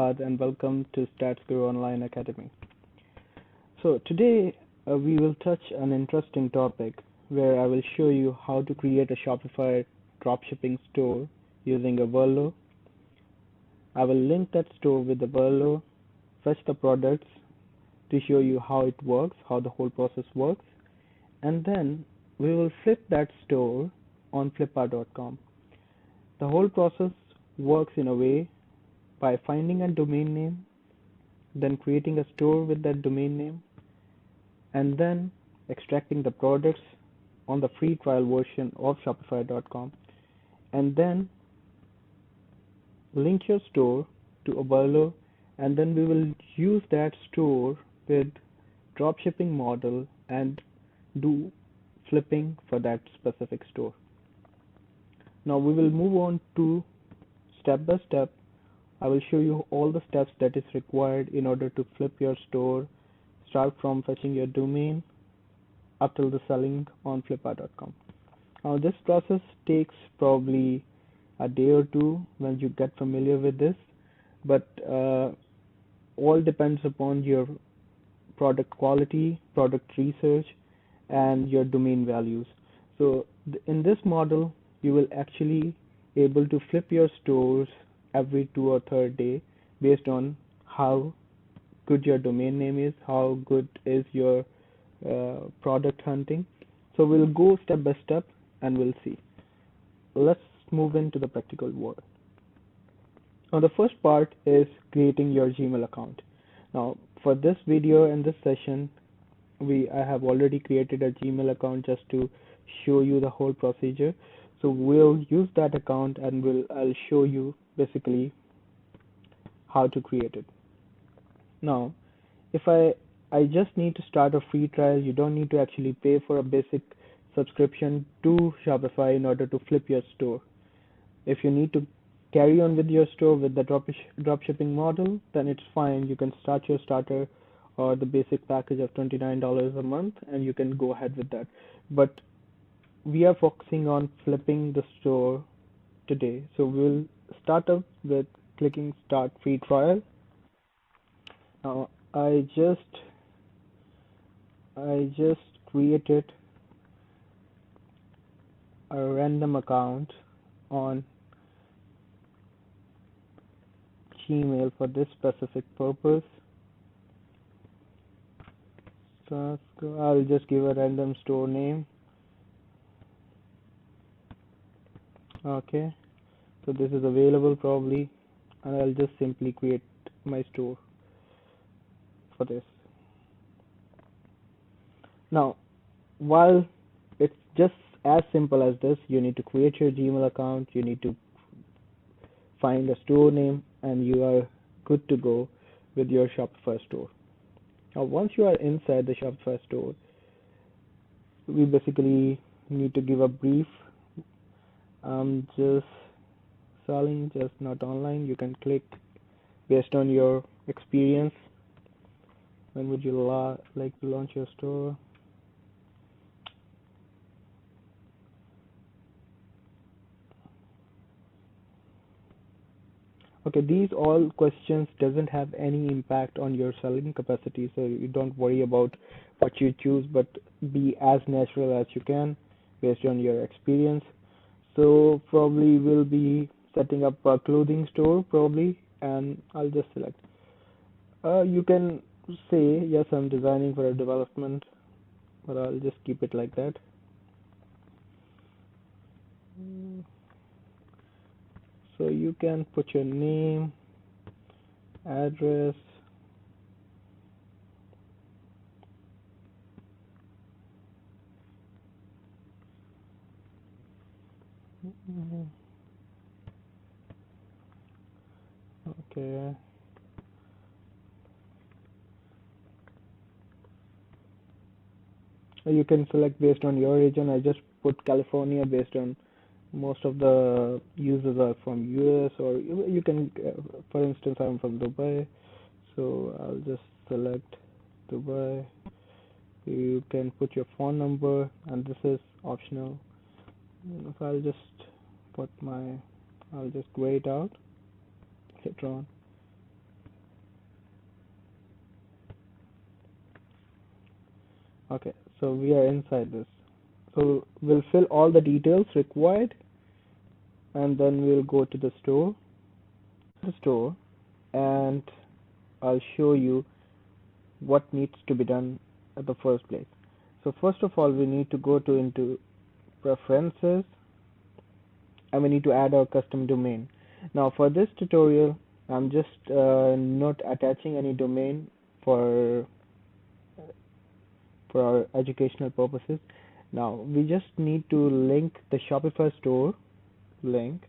Siddharth, and welcome to StatsGuru Online Academy. So today we will touch an interesting topic where I will show you how to create a Shopify dropshipping store using a Verlo. I will link that store with the Verlo, fetch the products to show you how it works, how the whole process works, and then we will flip that store on Flipkart.com. The whole process works in a way by finding a domain name, then creating a store with that domain name, and then extracting the products on the free trial version of Shopify.com, and then link your store to a Verlo, and then we will use that store with dropshipping model and do flipping for that specific store. Now we will move on to step by step. I will show you all the steps that is required in order to flip your store, start from fetching your domain up till the selling on Flipkart.com. Now this process takes probably a day or two when you get familiar with this, but all depends upon your product quality, product research, and your domain values. So in this model, you will actually able to flip your stores every 2 or 3rd day based on how good your domain name is, how good is your product hunting. So we'll go step by step and we'll see. Let's move into the practical world. Now the first part is creating your Gmail account. Now for this video and this session, I have already created a Gmail account just to show you the whole procedure. So we'll use that account and I'll show you basically how to create it. Now, if I just need to start a free trial, you don't need to actually pay for a basic subscription to Shopify in order to flip your store. If you need to carry on with your store with the dropshipping model, then it's fine. You can start your starter or the basic package of $29 a month, and you can go ahead with that. But we are focusing on flipping the store today. So we'll start up with clicking start free trial. Now I just created a random account on Gmail for this specific purpose. So I'll just give a random store name. Okay, so this is available probably, and I'll just simply create my store for this. Now, while it's just as simple as this, you need to create your Gmail account, you need to find a store name, and you are good to go with your Shopify store. Now, once you are inside the Shopify store, we basically need to give a brief. I'm just selling, just not online. You can click based on your experience. When would you like to launch your store? Okay, these all questions doesn't have any impact on your selling capacity, so you don't worry about what you choose, but be as natural as you can based on your experience. So probably we'll be setting up a clothing store probably, and I'll just select. You can say, yes, I'm designing for a development, but I'll just keep it like that. So you can put your name, address, okay. You can select based on your region. I just put California based on most of the users are from US, or you can, for instance, I'm from Dubai, so I'll just select Dubai. You can put your phone number, and this is optional. So I'll just gray it out later on. Okay, so we are inside this. So we'll fill all the details required, and then we'll go to the store. The store, and I'll show you what needs to be done at the first place. So first of all, we need to go to into preferences, and we need to add our custom domain. Now for this tutorial, I'm just not attaching any domain for for our educational purposes. Now we just need to link the Shopify store link,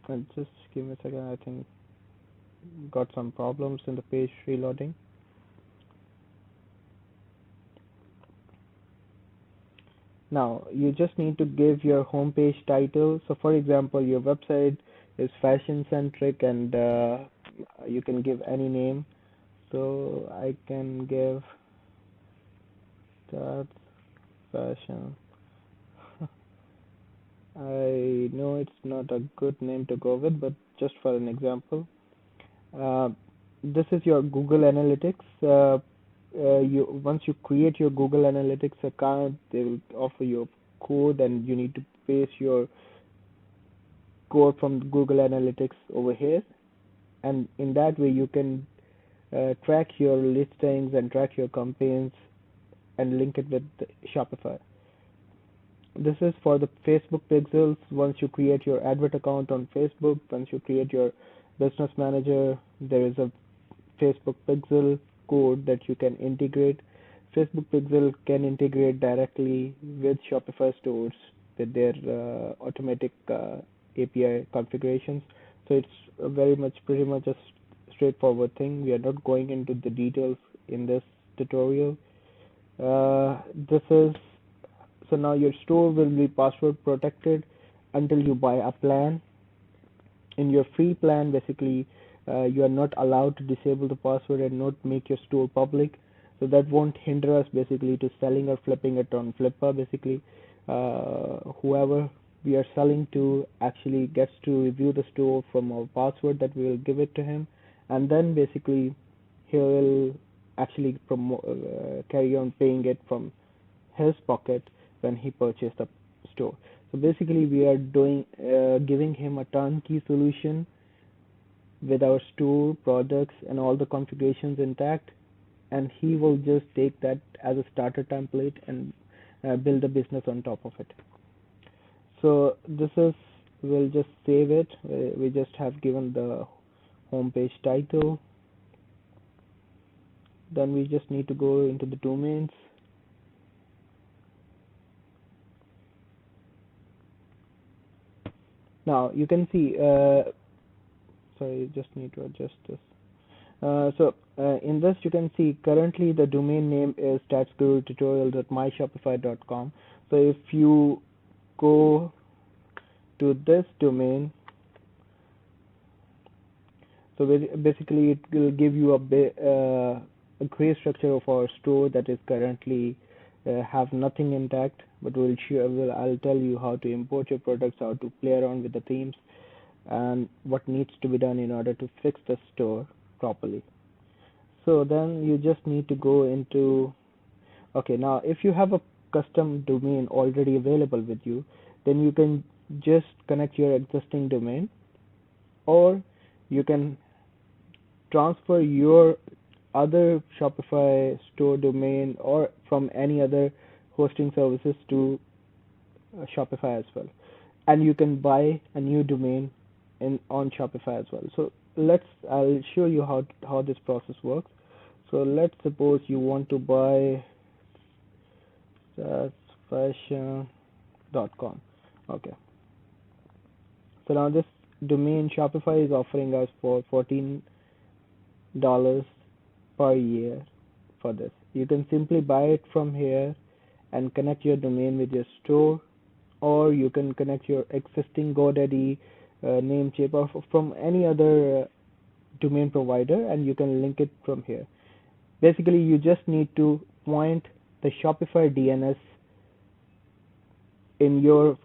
and just give me a second. I think got some problems in the page reloading. Now you just need to give your homepage title. So for example, your website is fashion centric, and you can give any name. So I can give that fashion. I know it's not a good name to go with, but just for an example, uh, this is your Google Analytics. You once you create your Google Analytics account, they will offer you a code, and you need to paste your code from Google Analytics over here, and in that way you can track your listings and track your campaigns and link it with Shopify. This is for the Facebook pixels. Once you create your advert account on Facebook, once you create your business manager, there is a Facebook pixel code that you can integrate. Facebook pixel can integrate directly with Shopify stores with their automatic API configurations. So it's very much pretty much a straightforward thing. We are not going into the details in this tutorial. This is so now your store will be password protected until you buy a plan. In your free plan, basically, you are not allowed to disable the password and not make your store public. So that won't hinder us basically to selling or flipping it on Flippa. Basically, whoever we are selling to actually gets to review the store from our password that we will give it to him, and then basically he will actually carry on paying it from his pocket when he purchased the store. So basically, we are doing giving him a turnkey solution with our store products and all the configurations intact, and he will just take that as a starter template and build a business on top of it. So this is, we'll just save it. We just have given the homepage title. Then we just need to go into the domains. Now you can see, sorry, just need to adjust this. In this you can see currently the domain name is taxgurututorial.myshopify.com. So if you go to this domain, so basically it will give you a gray structure of our store that is currently have nothing intact, but I'll tell you how to import your products, how to play around with the themes, and what needs to be done in order to fix the store properly. So then you just need to go into, okay, now if you have a custom domain already available with you, then you can just connect your existing domain, or you can transfer your other Shopify store domain or from any other hosting services to Shopify as well. And you can buy a new domain on Shopify as well. So I'll show you how this process works. So let's suppose you want to buy fashion.com. Okay. So now this domain Shopify is offering us for $14 per year for this. You can simply buy it from here and connect your domain with your store, or you can connect your existing GoDaddy, Namecheap, or from any other domain provider, and you can link it from here. Basically, you just need to point the Shopify DNS in your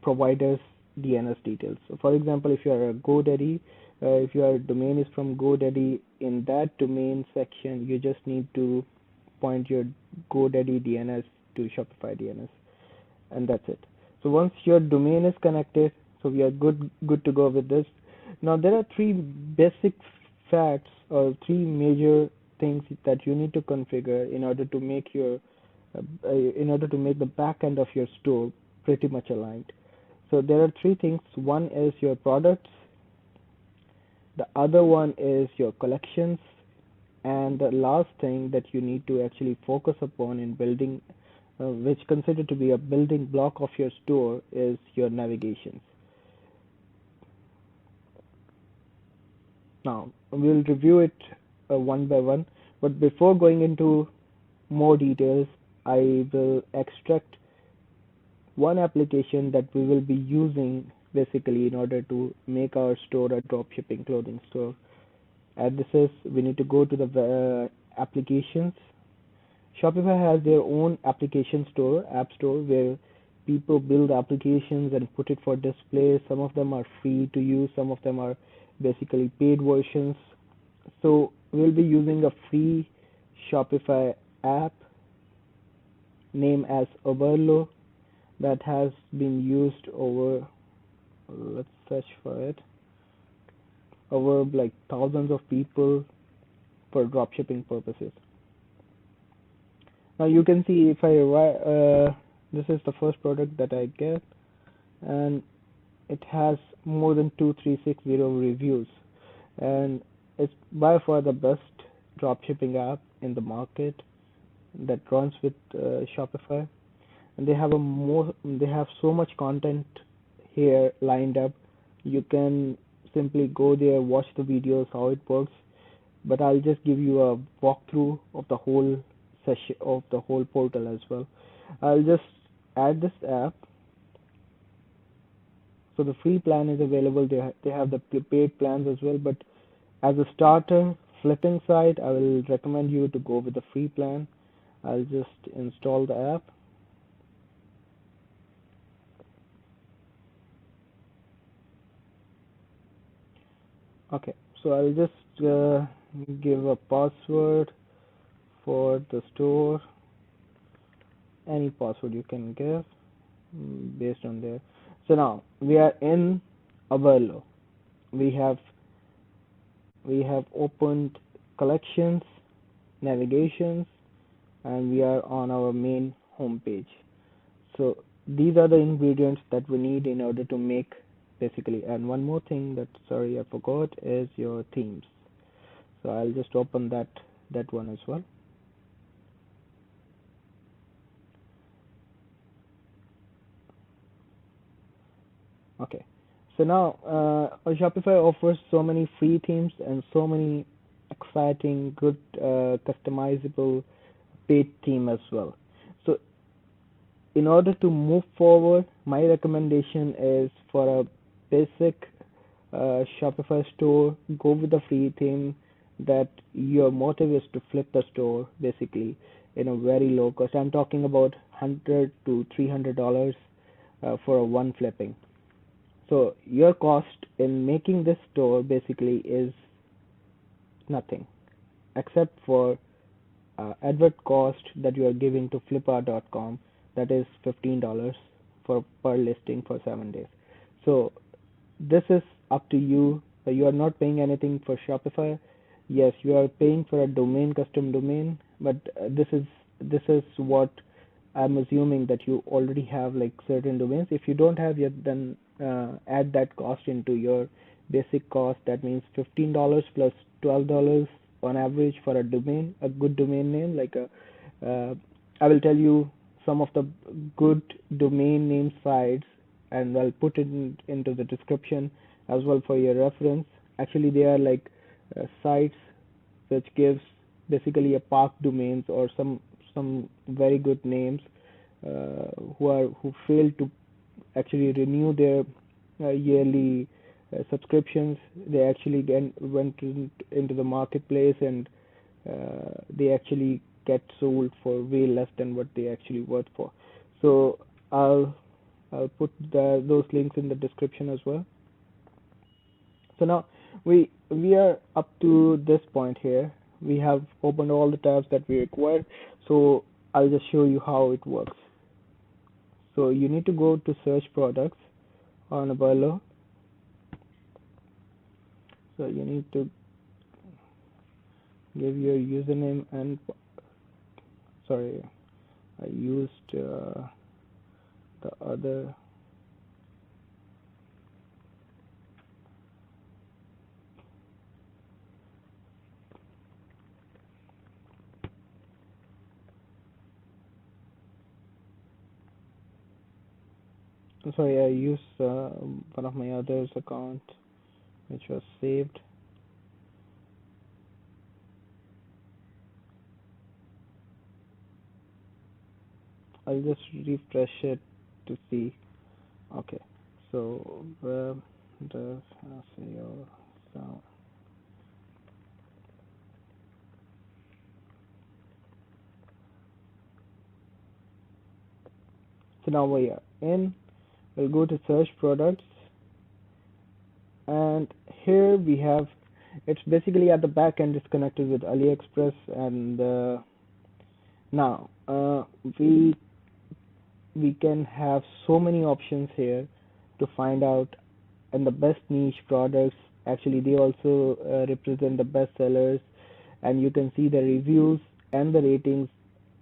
provider's DNS details. So for example, if you are a GoDaddy, if your domain is from GoDaddy, in that domain section, you just need to point your GoDaddy DNS to Shopify DNS, and that's it. So once your domain is connected, so we are good to go with this. Now there are three basic facts or three major things that you need to configure in order to make your in order to make the back end of your store pretty much aligned. So there are three things. One is your products, the other one is your collections, and the last thing that you need to actually focus upon in building, which considered to be a building block of your store, is your navigations. Now we'll review it one by one, but before going into more details, I will extract one application that we will be using basically in order to make our store a dropshipping clothing store. And this is, we need to go to the applications. Shopify has their own application store, app store, where people build applications and put it for display. Some of them are free to use, some of them are basically paid versions. So we'll be using a free Shopify app named as Overlo that has been used over, let's search for it, over like thousands of people for dropshipping purposes. Now you can see if this is the first product that I get, and it has more than 2360 reviews, and it's by far the best dropshipping app in the market that runs with Shopify. And they have so much content here lined up. You can simply go there, watch the videos, how it works, but I'll just give you a walkthrough of the whole session, of the whole portal as well. I'll just add this app. So the free plan is available. They have the paid plans as well, but as a starter flipping site, I will recommend you to go with the free plan. I'll just install the app. Okay, so I'll just give a password for the store. Any password you can give based on there. So now we are in Averlo. We have opened collections, navigations, and we are on our main home page. So these are the ingredients that we need in order to make basically. And one more thing that, sorry, I forgot, is your themes. So I'll just open that one as well. Okay, so now Shopify offers so many free themes and so many exciting, good, customizable paid theme as well. So in order to move forward, my recommendation is for a basic Shopify store, go with the free theme that your motive is to flip the store basically in a very low cost. I'm talking about $100 to $300 for a one flipping. So your cost in making this store basically is nothing except for advert cost that you are giving to flipper.com, that is $15 for per listing for 7 days. So this is up to you. You are not paying anything for Shopify. Yes, you are paying for a domain, custom domain, but this is what I'm assuming that you already have, like certain domains. If you don't have yet, then add that cost into your basic cost. That means $15 plus $12 on average for a domain, a good domain name. Like I will tell you some of the good domain name sites, and I'll put it into the description as well for your reference. Actually, they are like sites which gives basically a park domains or some very good names who fail to actually renew their yearly subscriptions. They actually went into the marketplace, and they actually get sold for way less than what they actually worth for. So I'll put those links in the description as well. So now we are up to this point here. we have opened all the tabs that we require. So I'll just show you how it works. So you need to go to search products on Aballo. So you need to give your username and sorry, I used the other. Sorry, I used one of my others account which was saved. I'll just refresh it to see. Okay, so web dev SEO. So now we are in. We'll go to search products, and here we have. It's basically at the back end. It's connected with AliExpress, and now we can have so many options here to find out and the best niche products. Actually, they also represent the best sellers, and you can see the reviews and the ratings.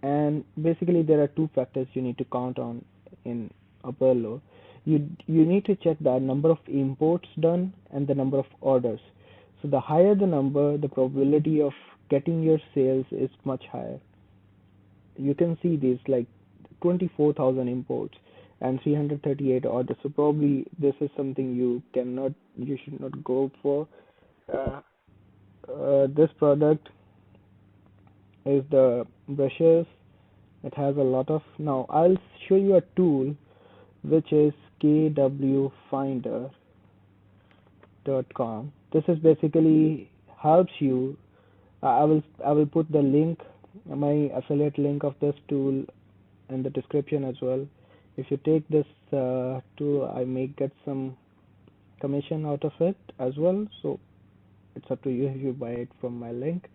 And basically there are two factors you need to count on in Apollo. You need to check the number of imports done and the number of orders. So the higher the number, the probability of getting your sales is much higher. You can see this like 24,000 imports and 338 orders. So probably this is something you should not go for. Uh, this product is the brushes. It has a lot of. Now I'll show you a tool which is kwfinder.com. This is basically helps you. I will put the link, my affiliate link of this tool in the description as well. If you take this tool, I may get some commission out of it as well. So it's up to you if you buy it from my link.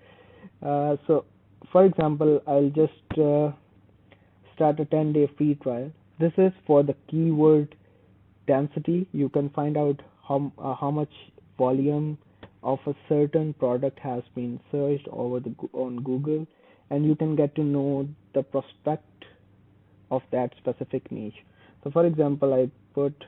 So for example, I'll just start a 10-day free trial. This is for the keyword density. You can find out how much volume of a certain product has been searched on Google, and you can get to know the prospect of that specific niche. So for example, I put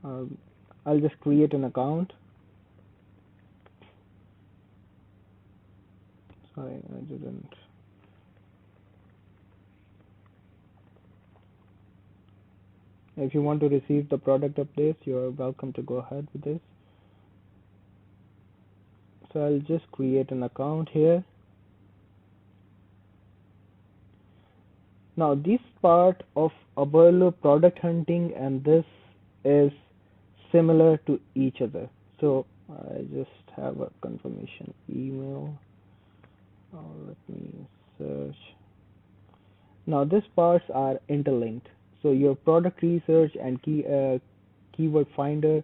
um, I'll just create an account. Sorry, I didn't. If you want to receive the product updates, you are welcome to go ahead with this. So I'll just create an account here. Now this part of Aberlo product hunting and this is similar to each other. So I just have a confirmation email. Let me search. Now these parts are interlinked. So your product research and keyword finder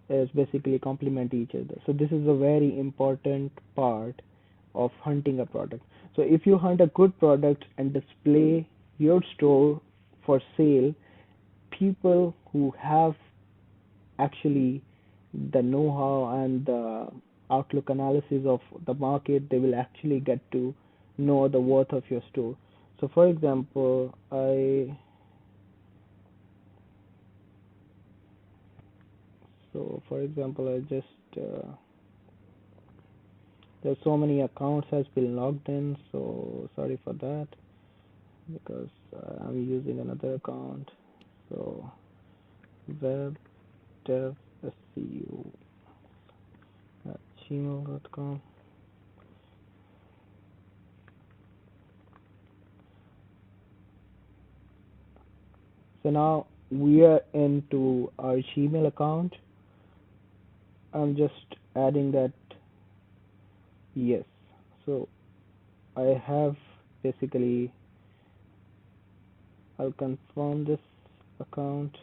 is basically complement each other. So this is a very important part of hunting a product. So if you hunt a good product and display your store for sale, people who have actually the know-how and the outlook analysis of the market, they will actually get to know the worth of your store. So for example, I just there's so many accounts has been logged in, so sorry for that, because I'm using another account. So web dev SEO at gmail.com. So now we are into our Gmail account. I'm just adding that yes. So I have basically, I'll confirm this account.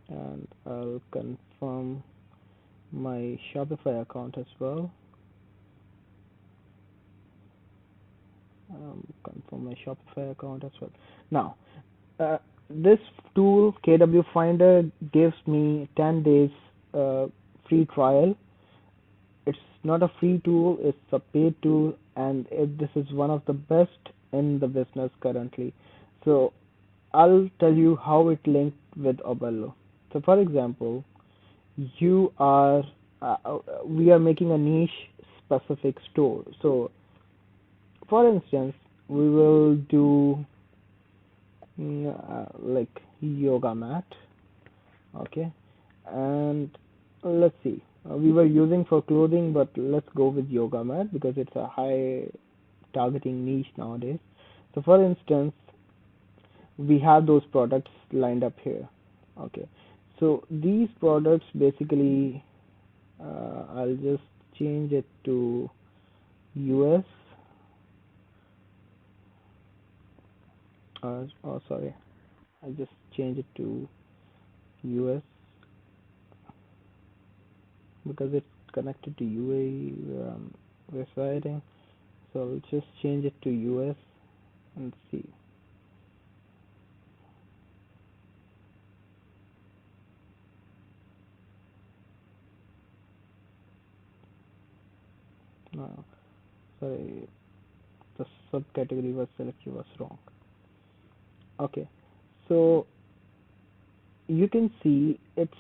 and I'll confirm my Shopify account as well. Confirm my Shopify account as well. Now, uh, this tool KW Finder gives me 10 days uh, free trial. It's not a free tool, it's a paid tool, and this is one of the best in the business currently. So I'll tell you how it linked with Oberlo. So for example, you are we are making a niche specific store. So for instance, we will do like yoga mat, okay, and let's see. We were using for clothing, but let's go with yoga mat because it's a high targeting niche nowadays. So for instance, we have those products lined up here. Okay, so these products basically, I'll just change it to US. Oh, sorry, I'll just change it to US because it's connected to UAE where I'm residing. So I'll just change it to US and see. No, sorry, the subcategory was selected was wrong. Okay, so you can see it's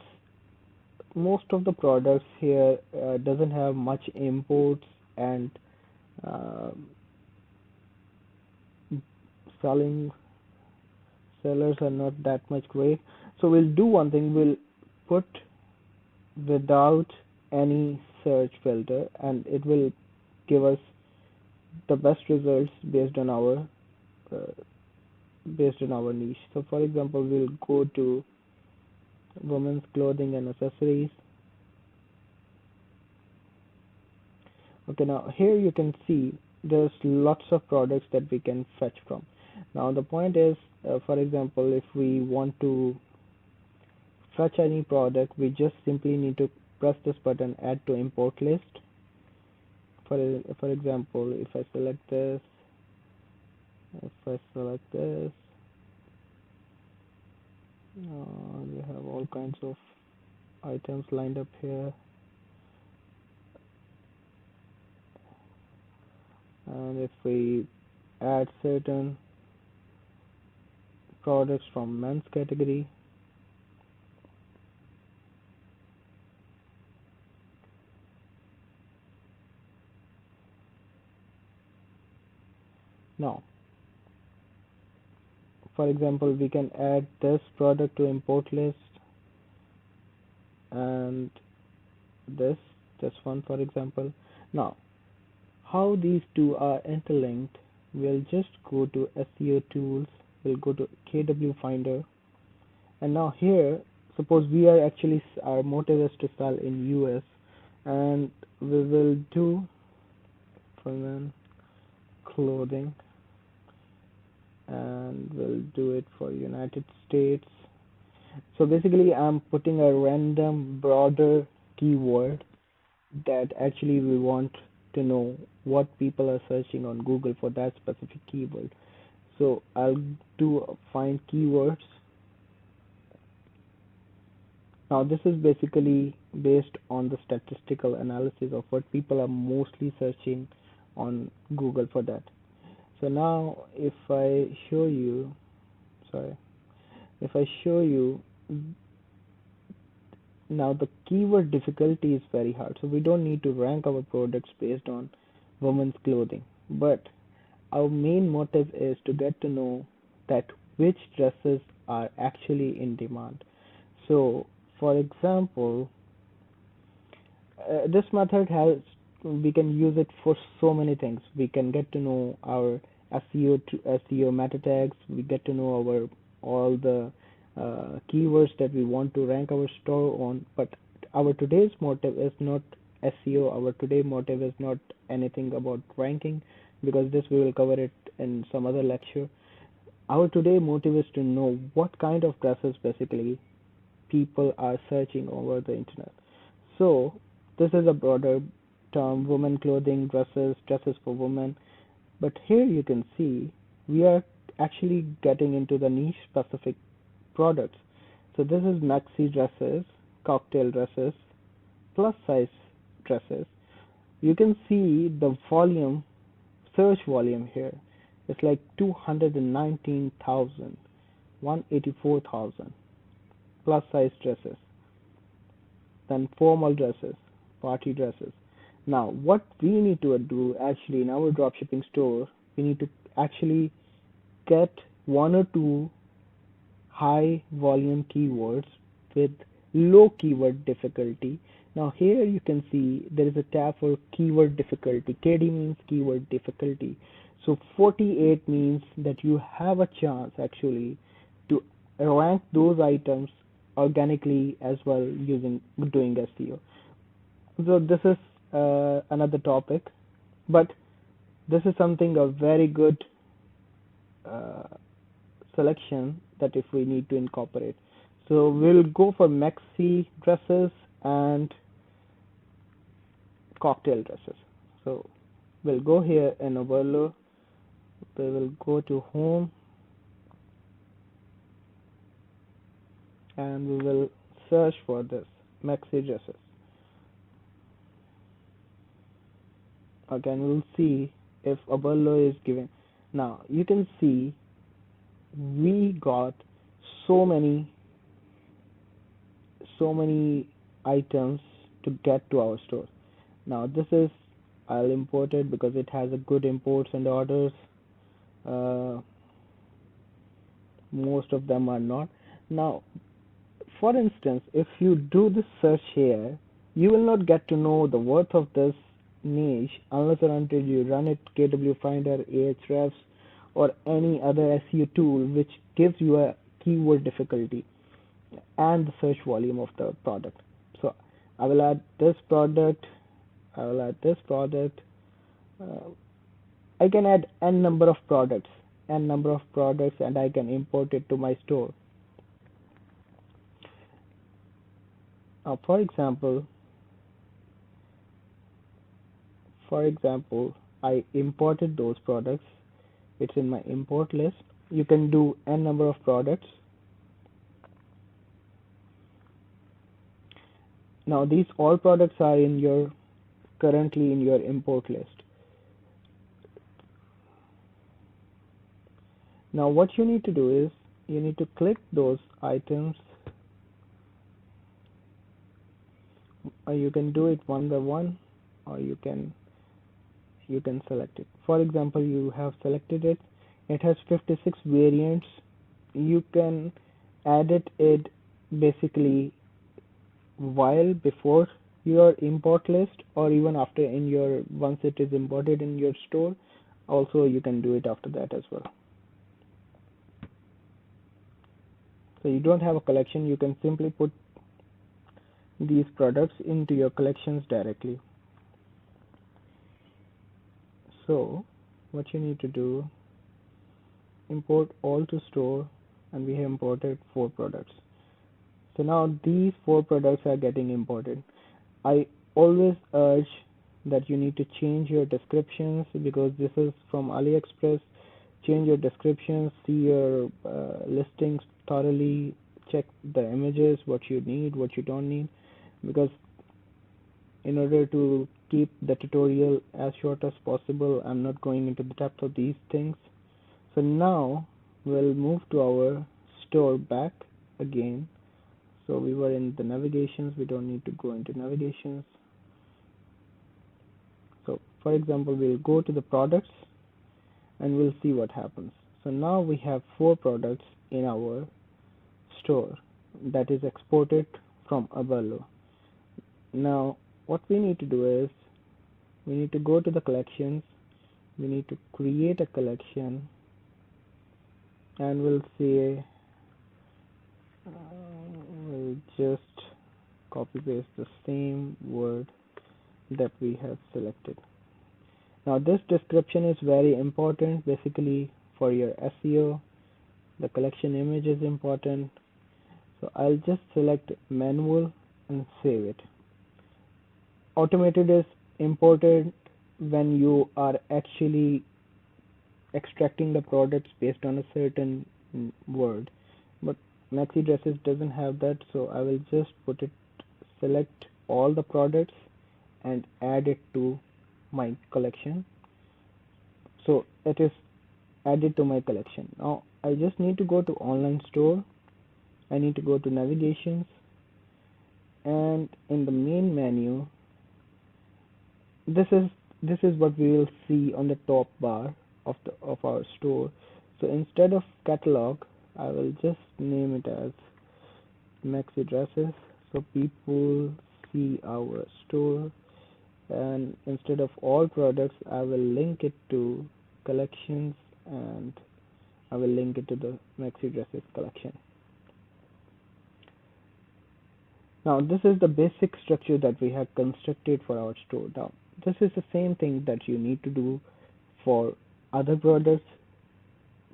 most of the products here doesn't have much imports and uh, selling sellers are not that much great. So we'll do one thing, we'll put without any search filter and it will give us the best results uh, based on our niche. So for example, we'll go to women's clothing and accessories. Okay, now here you can see there's lots of products that we can fetch from. Now the point is, for example, if we want to fetch any product, we just simply need to press this button, add to import list. For example, if I select this, we have all kinds of items lined up here, and if we add certain products from men's category, now for example we can add this product to import list and this one for example. Now how these two are interlinked, we'll just go to SEO tools, we'll go to KW Finder, and now here suppose we are actually our motive is to sell in US, and we will do for men clothing and we'll do it for United States. So basically I'm putting a random broader keyword that actually we want to know what people are searching on Google for that specific keyword. So I'll do find keywords. Now this is basically based on the statistical analysis of what people are mostly searching on Google for that. So now if I show you, sorry, if I show you, now the keyword difficulty is very hard. So we don't need to rank our products based on women's clothing. But our main motive is to get to know that which dresses are actually in demand. So for example, this method has we can use it for so many things. We can get to know our SEO meta tags. We get to know our all the keywords that we want to rank our store on. But our today's motive is not SEO. Our today motive is not anything about ranking because this we will cover it in some other lecture. Our today motive is to know what kind of dresses basically people are searching over the internet. So this is a broader term: women clothing, dresses for women. But here you can see we are actually getting into the niche specific products. So this is maxi dresses, cocktail dresses, plus size dresses. You can see the volume, search volume here. It's like 219,000, 184,000 plus size dresses, then formal dresses, party dresses. Now, what we need to do actually in our dropshipping store, we need to actually get one or two high volume keywords with low keyword difficulty. Now here you can see there is a tab for keyword difficulty. KD means keyword difficulty. So 48 means that you have a chance actually to rank those items organically as well using doing SEO. So this is another topic, but this is something a very good uh, selection that if we need to incorporate. So we'll go for maxi dresses and cocktail dresses. So we'll go here in overload. We will go to home and we will search for this maxi dresses. Again, we'll see if overload is given. Now you can see we got so many items to get to our store. Now this is, I'll import it because it has a good imports and orders. Uh, most of them are not. Now, for instance, if you do this search here, you will not get to know the worth of this niche unless or until you run it KW Finder, Ahrefs, or any other SEO tool which gives you a keyword difficulty and the search volume of the product. So I will add this product. I will add this product. Uh, I can add n number of products, and I can import it to my store. Now, for example, I imported those products. It's in my import list. You can do n number of products. Now these all products are currently in your import list. Now what you need to do is you need to click those items, or you can do it one by one, or you can select it. For example, you have selected it. It has 56 variants. You can edit it basically while before your import list, or even after once it is imported in your store. Also you can do it after that as well. So you don't have a collection, you can simply put these products into your collections directly. So what you need to do, import all to store, and we have imported 4 products. So now these 4 products are getting imported. I always urge that you need to change your descriptions because this is from AliExpress. Change your descriptions, see your listings thoroughly, check the images, what you need, what you don't need, because in order to keep the tutorial as short as possible, I'm not going into the depth of these things. So now we'll move to our store back again. So we were in the navigations, we don't need to go into navigations. So for example, we'll go to the products and we'll see what happens. So now we have 4 products in our store that is exported from Abalo. Now what we need to do is we need to go to the collections, we need to create a collection, and we'll say we'll just copy paste the same word that we have selected. Now this description is very important basically for your SEO. The collection image is important. So I'll just select manual and save it. Automated is important when you are actually extracting the products based on a certain word, but maxi dresses doesn't have that, so I will just put it, select all the products and add it to my collection. So it is added to my collection. Now I just need to go to online store. I need to go to navigations, and in the main menu, this is this is what we will see on the top bar of our store. So instead of catalog, I will just name it as maxi dresses, so people see our store. And instead of all products, I will link it to collections, and I will link it to the maxi dresses collection. Now this is the basic structure that we have constructed for our store. Now this is the same thing that you need to do for other products,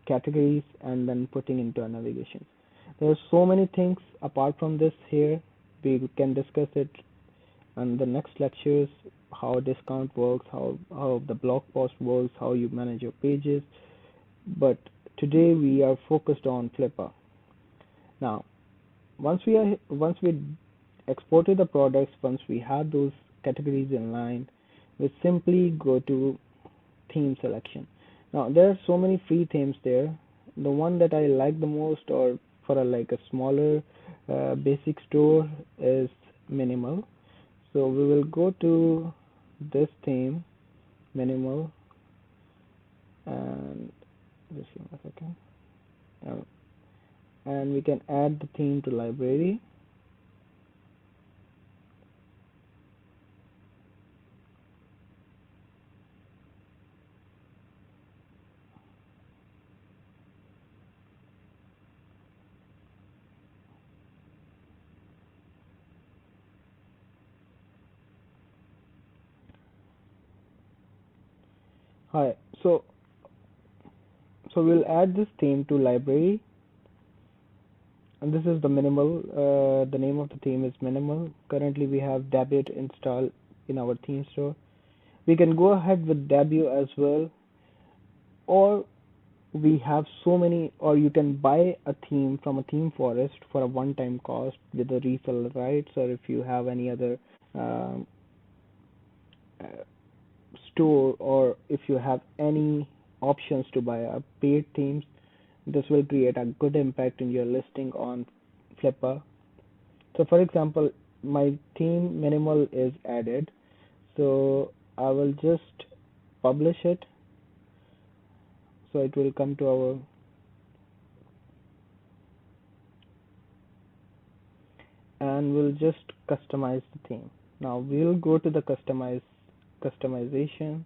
categories, and then putting into our navigation. There are so many things apart from this here. We can discuss it in the next lectures, how discount works, how the blog post works, how you manage your pages. But today we are focused on Flipper. Now, once we exported the products, once we have those categories in line, we simply go to theme selection. Now there are so many free themes there. The one that I like the most, or for like a smaller basic store, is minimal. So we will go to this theme, minimal, and just give me a second. Uh, and we can add the theme to library. Hi. So we'll add this theme to library, and this is the minimal. The name of the theme is minimal. Currently we have Debut installed in our theme store. We can go ahead with Debut as well, or we have so many, or you can buy a theme from a theme forest for a one-time cost with the reseller rights, or if you have any other um, uh, store, or if you have any options to buy a paid themes, this will create a good impact in your listing on Flipper. So for example, my theme minimal is added, so I will just publish it, so it will come to our, and we'll just customize the theme. Now we'll go to the customization,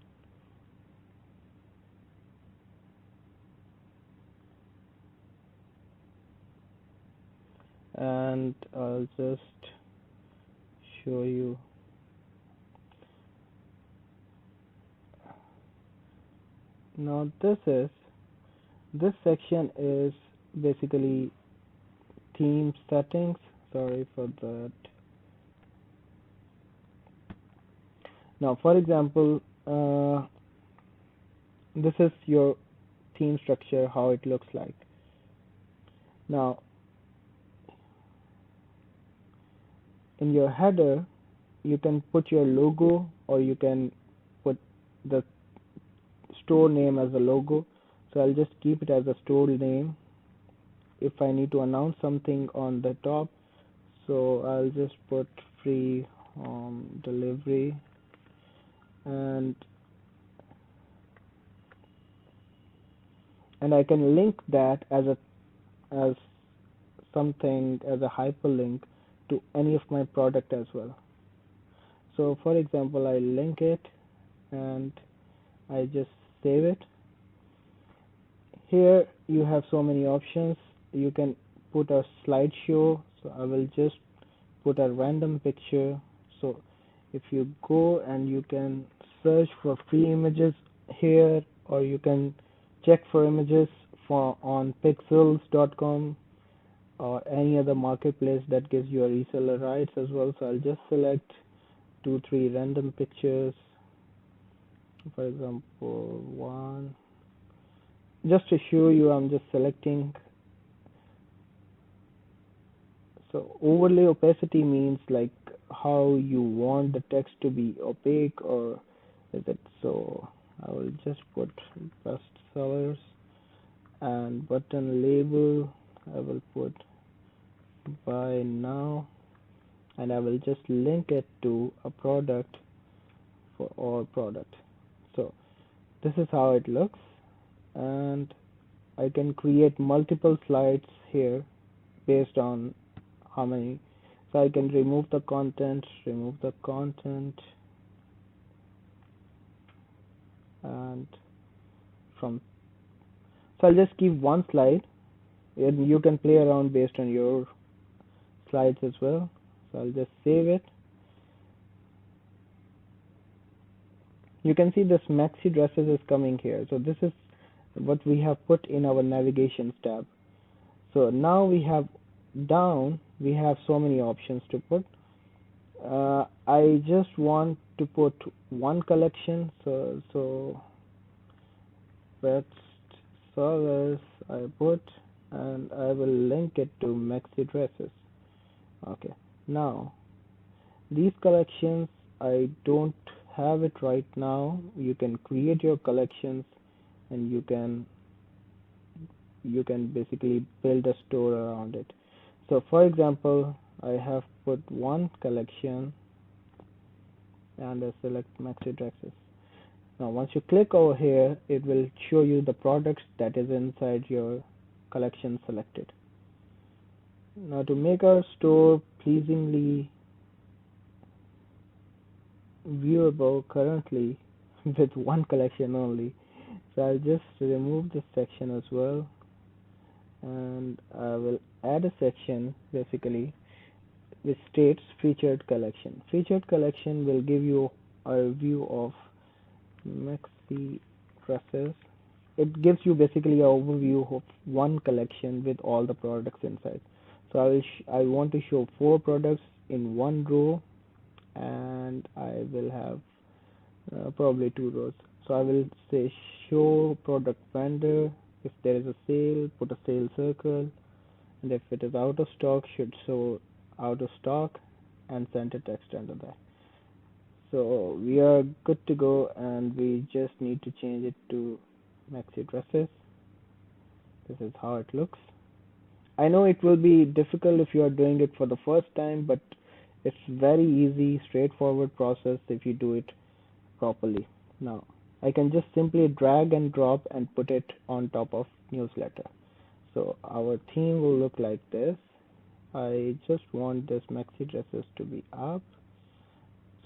and I'll just show you. Now this section is basically theme settings. Sorry for that. Now for example, this is your theme structure, how it looks like. Now in your header, you can put your logo, or you can put the store name as a logo. So I'll just keep it as a store name. If I need to announce something on the top, so I'll just put free delivery, and I can link that as something, as a hyperlink to any of my product as well. So for example, I link it and I just save it. Here you have so many options. You can put a slideshow, so I will just put a random picture. So if you go and you can search for free images here, or you can check for images for on pixels.com, or any other marketplace that gives you a reseller rights as well. So I'll just select 2 3 random pictures, for example one, just to show you. I'm just selecting. So overlay opacity means like how you want the text to be opaque, or is it so. I will just put best sellers, and button label I will put buy now, and I will just link it to a product for all product. So this is how it looks, and I can create multiple slides here based on how many. So I can remove the content, and from, so I'll just keep one slide, and you can play around based on your slides as well. So I'll just save it. You can see this maxi dresses is coming here. So this is what we have put in our navigations tab. So now we have down, we have so many options to put. I just want to put one collection, so best sellers I put, and I will link it to maxi dresses. Okay, now these collections I don't have it right now. You can create your collections, and you can basically build a store around it. So for example, I have put one collection, and I select maxi dresses. Now once you click over here, it will show you the products that is inside your collection selected. Now to make our store pleasingly viewable currently with one collection only, so I'll just remove this section as well, and I will add a section basically which states featured collection. Featured collection will give you a view of maxi dresses. It gives you basically an overview of one collection with all the products inside. So I want to show 4 products in one row, and I will have probably 2 rows. So I will say show product vendor. If there is a sale, put a sale circle, and if it is out of stock, should show out of stock and center text under that. So we are good to go, and we just need to change it to maxi dresses. This is how it looks. I know it will be difficult if you are doing it for the first time, but it's very easy, straightforward process if you do it properly. Now, I can just simply drag and drop and put it on top of newsletter. So our theme will look like this. I just want this maxi dresses to be up,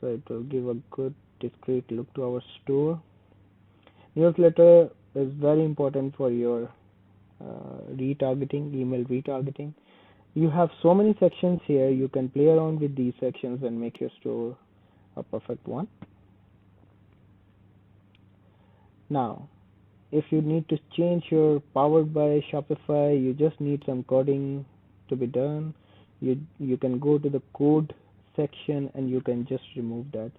so it will give a good discreet look to our store. Newsletter is very important for your retargeting, email retargeting. You have so many sections here. You can play around with these sections and make your store a perfect one. Now, if you need to change your powered by Shopify, you just need some coding to be done. You can go to the code section and you can just remove that,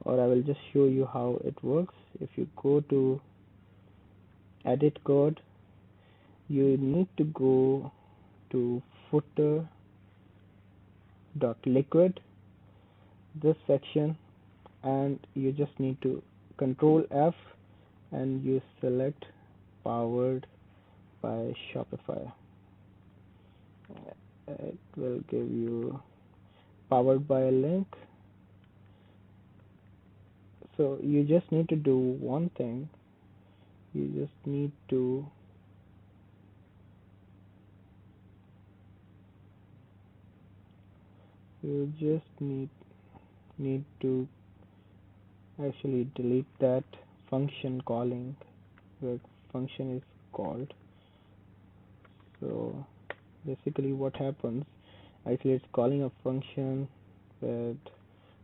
or I will just show you how it works. If you go to edit code, you need to go to footer dot liquid, this section, and you just need to control F, and you select powered by Shopify. It will give you powered by a link. So you just need to do one thing. You just need to need to actually delete that function calling where function is called. So basically what happens, actually it's calling a function that,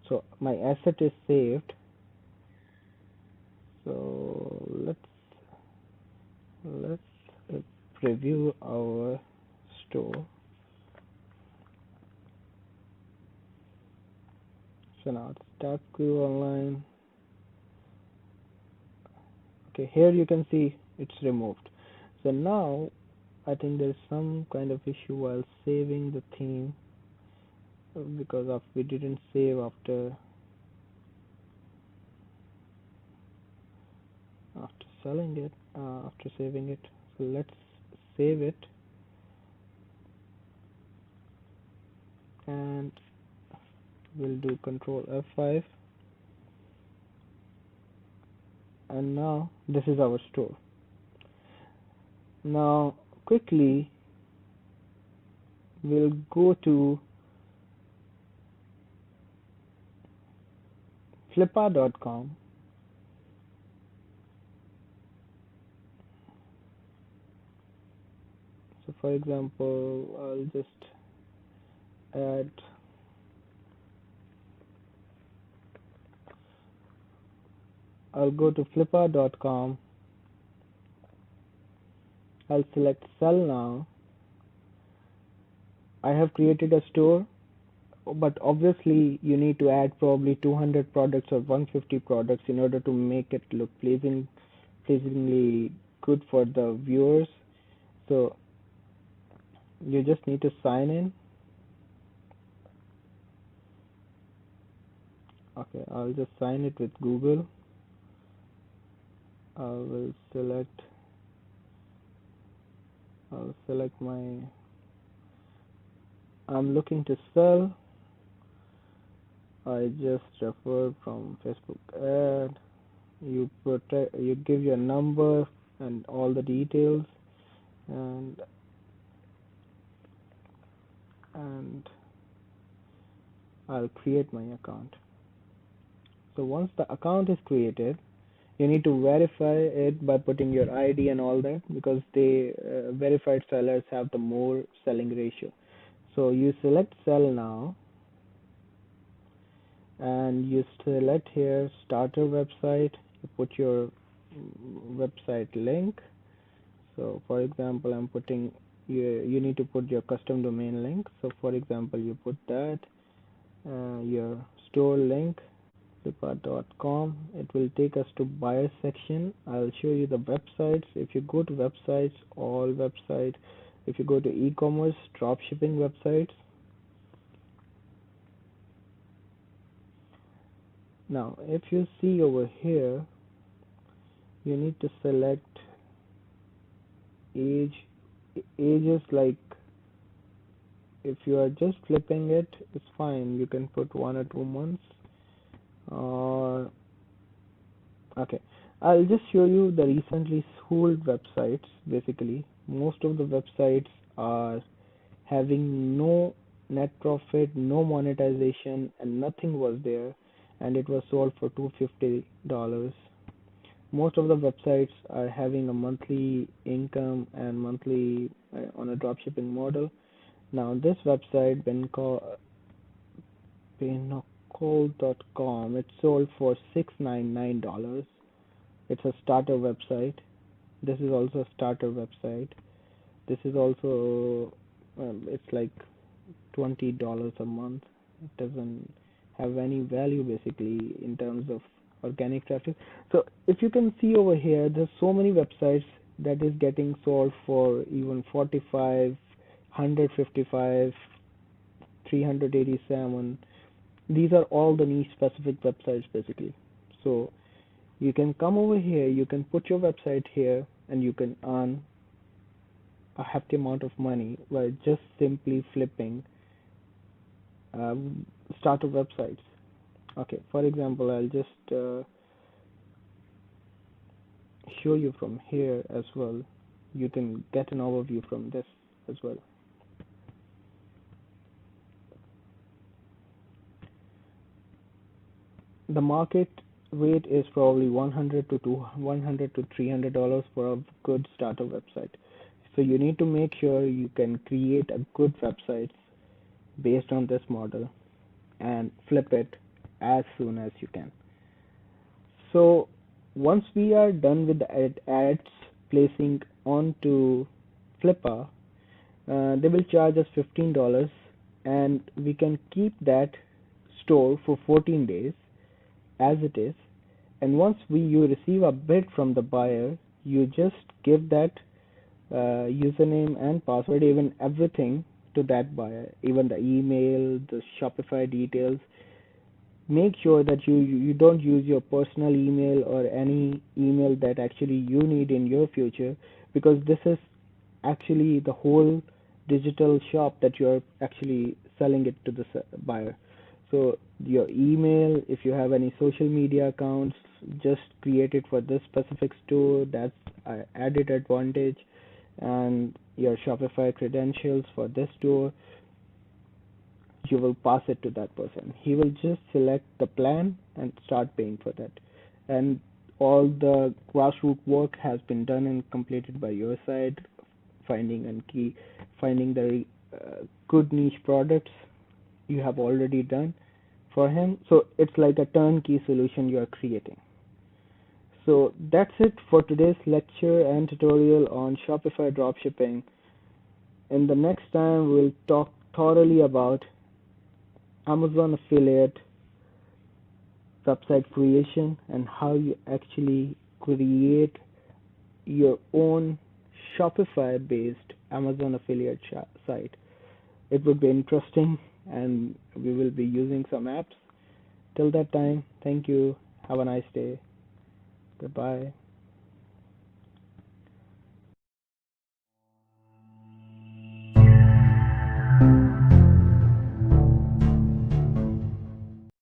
so my asset is saved. So let's preview our store. So now it's tap crew online. Okay, here you can see it's removed. So now I think there's some kind of issue while saving the theme because of we didn't save after selling it, after saving it. So let's save it, and we'll do Control F5, and now this is our store. Now quickly we'll go to flippa.com. So for example, I'll just add, I'll go to flippa.com. I'll select sell now. I have created a store, but obviously you need to add probably 200 products or 150 products in order to make it look pleasingly good for the viewers. So you just need to sign in. Okay, I'll just sign it with Google. I'll select I'm looking to sell. I just refer from Facebook ad. You give your number and all the details, and I'll create my account. So once the account is created, you need to verify it by putting your ID and all that, because the verified sellers have the more selling ratio. So you select sell now, and you select here starter website. You put your website link. So for example, I'm putting, you need to put your custom domain link. So for example, you put that, your store link, flippa.com. It will take us to buyer section. I'll show you the websites. If you go to websites, all website, if you go to e-commerce, dropshipping websites. Now if you see over here, you need to select age. Age is like, if you are just flipping it, it's fine, you can put 1 or 2 months, or okay, I'll just show you the recently sold websites. Basically most of the websites are having no net profit, no monetization, and nothing was there, and it was sold for $250. Most of the websites are having a monthly income and monthly on a dropshipping model. Now this website, Pinnacle.com, it sold for $699. It's a starter website. This is also a starter website. This is also it's like $20 a month. It doesn't have any value basically in terms of organic traffic. So if you can see over here, there's so many websites that is getting sold for even 45, 155, 387. These are all the niche specific websites basically. So you can come over here, you can put your website here, and you can earn a hefty amount of money by just simply flipping starter websites. Okay, for example, I'll just show you from here as well. You can get an overview from this as well. The market rate is probably $100 to $300 for a good starter website. So you need to make sure you can create a good website based on this model and flip it as soon as you can. So once we are done with the ads placing onto Flippa, they will charge us $15, and we can keep that store for 14 days as it is, and once you receive a bid from the buyer, you just give that username and password, even everything, to that buyer, even the email, the Shopify details. Make sure that you don't use your personal email or any email that actually you need in your future, because this is actually the whole digital shop that you're actually selling it to the buyer. So your email, if you have any social media accounts, just create it for this specific store. That's a added advantage. And your Shopify credentials for this store, you will pass it to that person. He will just select the plan and start paying for that. And all the grassroots work has been done and completed by your side, finding the good niche products you have already done for him. So it's like a turnkey solution you are creating. So that's it for today's lecture and tutorial on Shopify dropshipping. In the next time, we'll talk thoroughly about Amazon affiliate website creation and how you actually create your own Shopify based Amazon affiliate site. It would be interesting, and we will be using some apps. Till that time, thank you. Have a nice day. Goodbye.